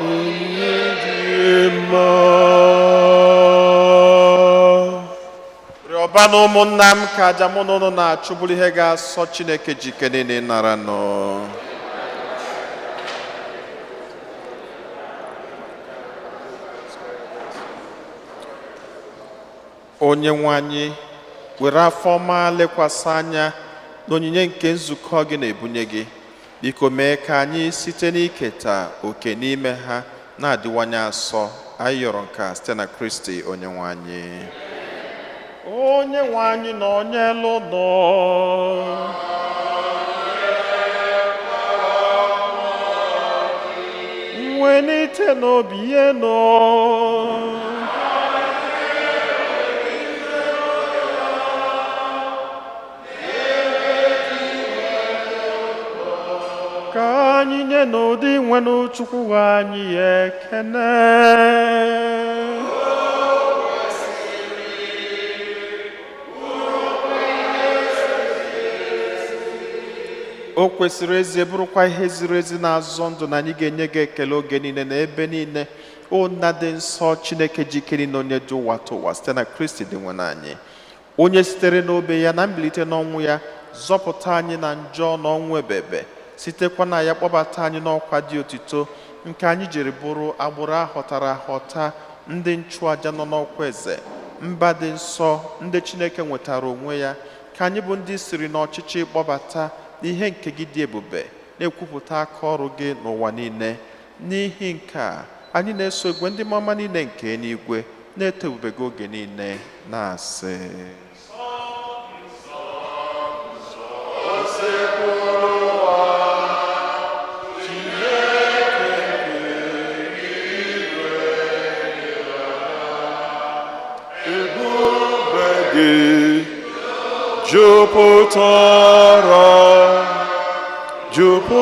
onyinye dị mma. rịọba na ụmụnna m ka aja mụ na ụnụ na-achụ bụrụ ihe ga-asọ Chineke jike niile nara nọ. Onye nwe anyị, were afọ ọma lekwasị anya n'onyinye nke nzukọ gị na-ebunye gị. Biko mee ka anyị site n'iketa oke n'ime ha na-adịwanye asọ. Anyị yọrọ nke a site na Kristi onye nwe anyị. Onye nwe anyị na onye elu nọ. Mwenite n'obi ihe nọ. Ka anyị nye n'ụdị nwenụ Chukwu anyị ekene. O kwesịrị ezi bụrụkwa ihe ziri ezi na-azọ ndụ na anyị ga-enye gị ekele oge niile na ebe niile. O nna dị nsọ Chineke jikere na onye dị ụwa tụwa site na Kristi dị nwe anyị. Onye sitere n'obe ya na mbilite n'ọnwụ ya zọpụta anyị na njọ na ọnwụ ebebe. Sitekwa na ya kpọbata anyị n'ọkwa dị otito nke anyị jiri bụrụ agbụrụ ahọtara ahọta, ndị nchụaja nọ n'ọkwa eze, mba dị nsọ ndị Chineke nwetara onwe ya, ka anyị bụ ndị siri n'ọchịchị kpọbata n'ihe nke gị dị ebube, na-ekwupụta aka ọrụ gị n'ụwa niile. N'ihi nke a, anyị na-eso igwe ndị mama niile nke eluigwe na-eto ebube gị oge niile na-asị: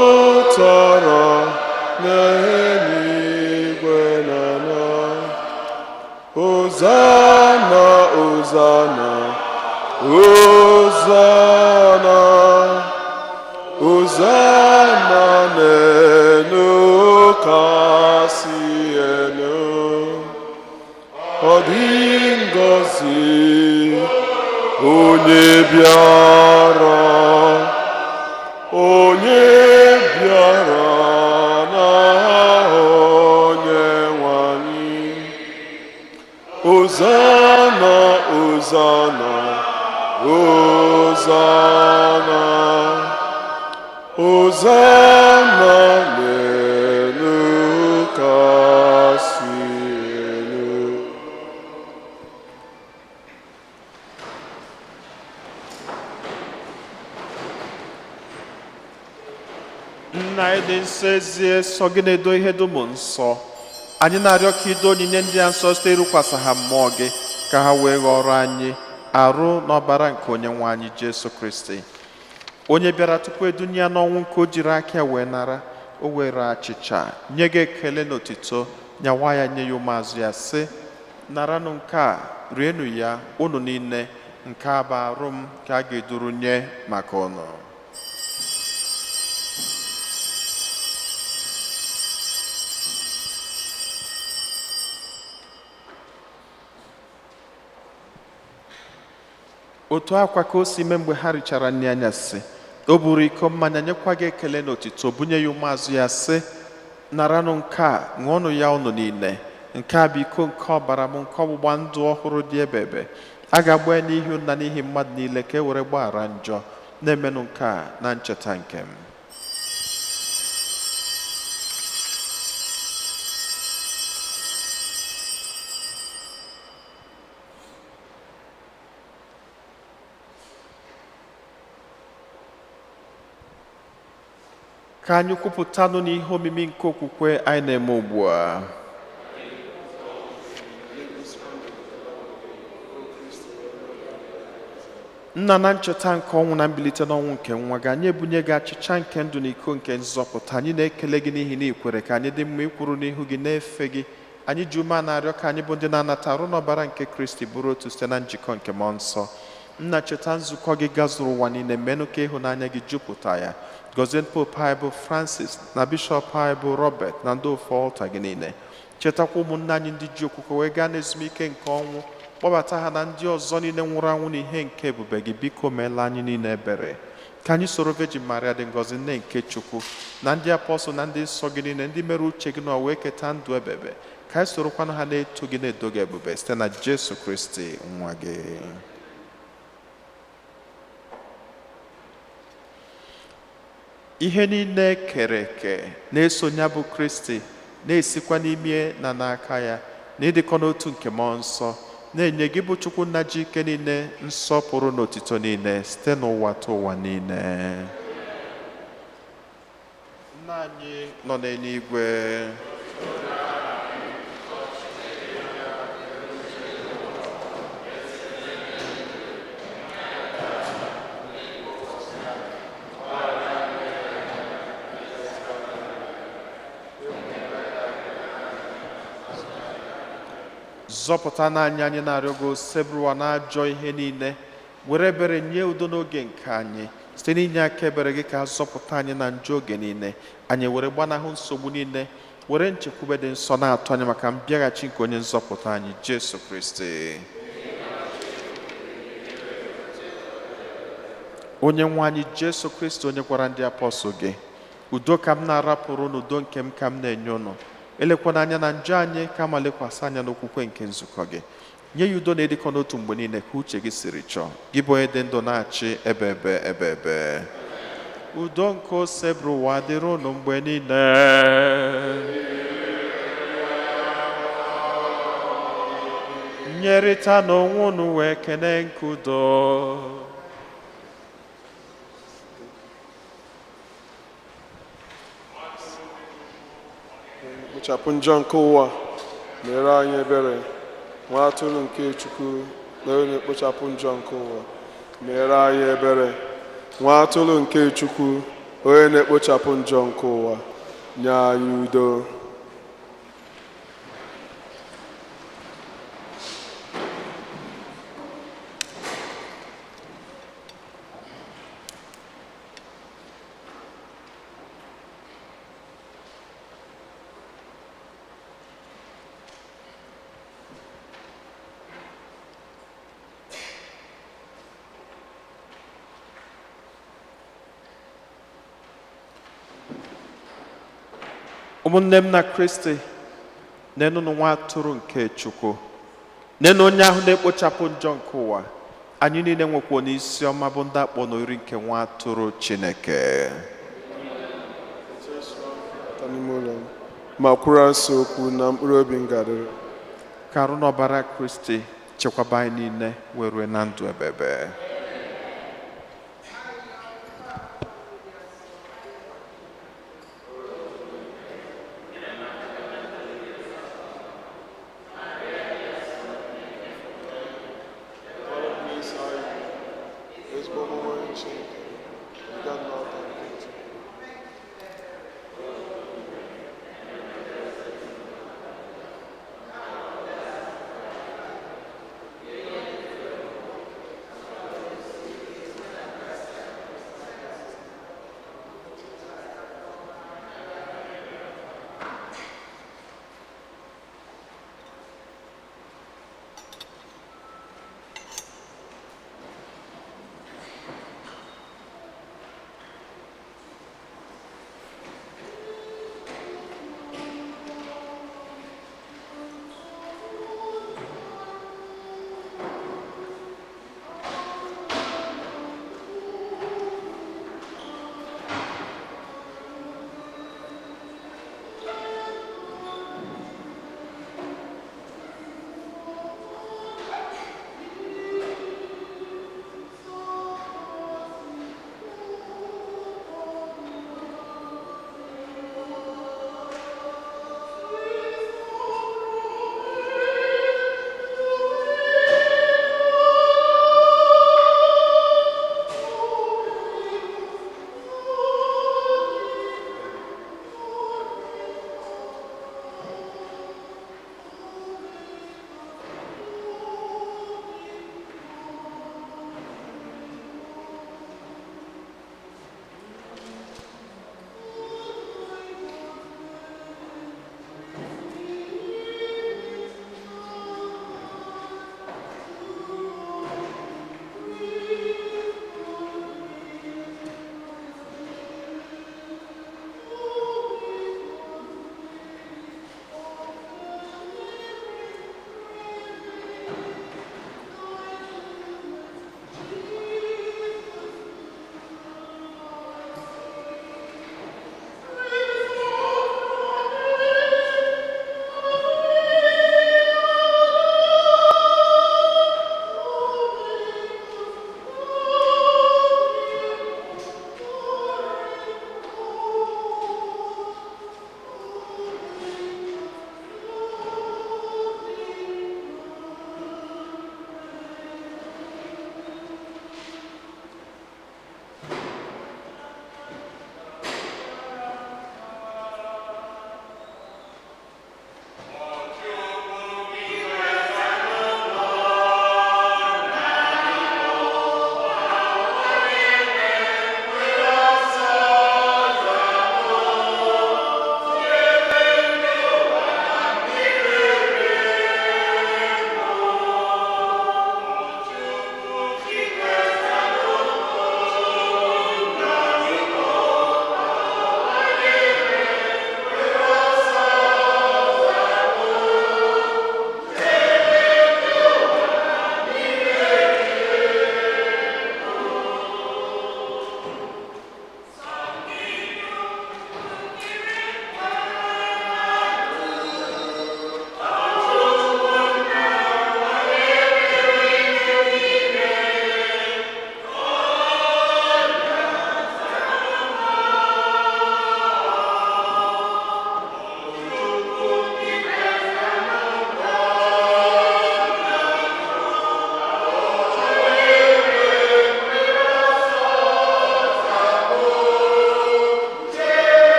jupụtara n'eluigwe n'ala. Hozana, Hozana, Hozana, Hozana n'elu kasị elu. Ọ dị ngọzi onye bịara n'aha Onyenwe anyị. Hozana, Hozana, Hozana, Hozana n'elu kasị elu. Nna anyị dị nsọ ezie, sọ gị na-edo ihe dum nsọ. Anyị na-arịọ ka ido onyinye ndị a nsọ site irukwasị ha mmụọ gị, ka ha wee ghọrọ anyị arụ n'ọbara nke onye nwe anyị Jesu Kristi, onye bịara tupu edunye ya n'ọnwụ nke o jiri aka ya wee nara. O were achịcha nye gị ekele na otito, nyawa ya nye ya ụmụazụ ya sị: naranụ nke a, rienụ ya unu niile, nke a bụ arụ m ka a ga-eduru nye maka unu. Otu akwa ka o si mee mgbe ha richara nri anyasị, o buru iko mmanya nyekwa gị ekele na otito, bunye ya ụmụazụ ya sị: naranụ nke a, ṅụọnụ ya unu niile, nke a bụ iko nke ọbara m, nke ọgbụgba ndụ ọhụrụ dị ebebe. A ga-agba ya n'ihi na n'ihi mmadụ niile ka e were gbaghara njọ. Na-emenụ nke a na ncheta nke m. Ka anyị kwupụtanụ n'ihe omimi nke okwukwe anyị na-eme ugbu a. Nna, na ncheta nke ọnwụ na mbilite n'ọnwụ nke nwa gị, anyị ebunye gị achịcha nke ndụ na iko nke nzọpụta. Anyị na-ekele gị n'ihi na ikwere ka anyị dị mma ikwuru n'ihu gị na-efe gị. Anyị ji ume a na-arịọ ka anyị bụ ndị na-anata arụ n'ọbara nke Kristi bụrụ otu site na njikọ nke mmụọ nsọ. Nna, cheta nzukọ gị gazuru ụwa niile, menụ ka ịhụnanya gị jupụta ya. gọzie pope anyị bụ Francis na bishọp anyị bụ Robert na ndị ofe ọlta gị niile. Chetakwa ụmụnne anyị ndị ji okwukwe wee gaa n'ezumike nke ọnwụ, kpọbata ha na ndị ọzọ niile nwụrụ anwụ n'ihe nke ebube gị. Biko meela anyị niile ebere. Ka anyị soro Virgin Maria dị ngọzi nne nke Chukwu na ndị apọstụl na ndị nsọ gị niile ndị mere uche gị n'ụwa wee keta ndụ ebebe. Ka anyị sorokwana ha na-eto gị na-edo gị ebube site na Jesu Kristi nwa gị. Ihe niile kere eke na-esonye bụ Kristi, na-esikwa n'ime na n'aka ya, na ịdịkọ n'otu nke mmụọ nsọ, na-enye gị bụ Chukwu nna ji ike niile nsọpụrụ na otito niile site n'ụwa ta ụwa niile. Nna anyị nọ n'eluigwe, zọpụta n'anya anyị na-arịọ gị osebụrụwa n'ajọ ihe niile, were ebere nye udo n'oge nke anyị site n'inye aka ebere gị ka zọpụta anyị na njọ oge niile. Anyị were gbanahụ nsogbu niile, were nchekwube dị nsọ na-atụ anyị maka mbịaghachi nke onye nzọpụta anyị Jesu Kristi. Onye nwe anyị Jesu Kristi, onye gwara ndị apọstụl gị, udo ka m na-arapụrụ n'udo nke m ka m na-enye unu, elekwana anya na njọ anyị kama lekwasị anya n'okwukwe nke nzukọ gị. Nye ya udo na-edikọ n'otu mgbe niile ka uche gị siri chọọ, gị bụ onye dị ndụ na-achị ebe ebe. Udo nke ose bụrụ ụwa dịrị unu mgbe niile. Nyerịta n'onwe unu wee kene nke udo. Kpochapụ njọ nke ụwa, mere anyị ebere. Nwa atụrụ nke Chukwu na onye na-ekpochapụ njọ nke ụwa, mere anyị ebere. Nwa atụrụ nke Chukwu, onye na-ekpochapụ njọ nke ụwa, nye anyị udo. Ụmụnne m na Kristi, nenụnụ nwa atụrụ nke Chukwu, nenụ onye ahụ na-ekpochapụ njọ nke ụwa. Anyị niile nwekwa n'isi ọma bụ ndị akpọ n'ori nke nwa atụrụ Chineke. Ma kwuru asị okwu na mkpụrụ obi ngadịrị. Ka arụ n'ọbara Kristi chekwaba anyị niile wee rue na ndụ ebebe. Ezigbo ọmụmụ nche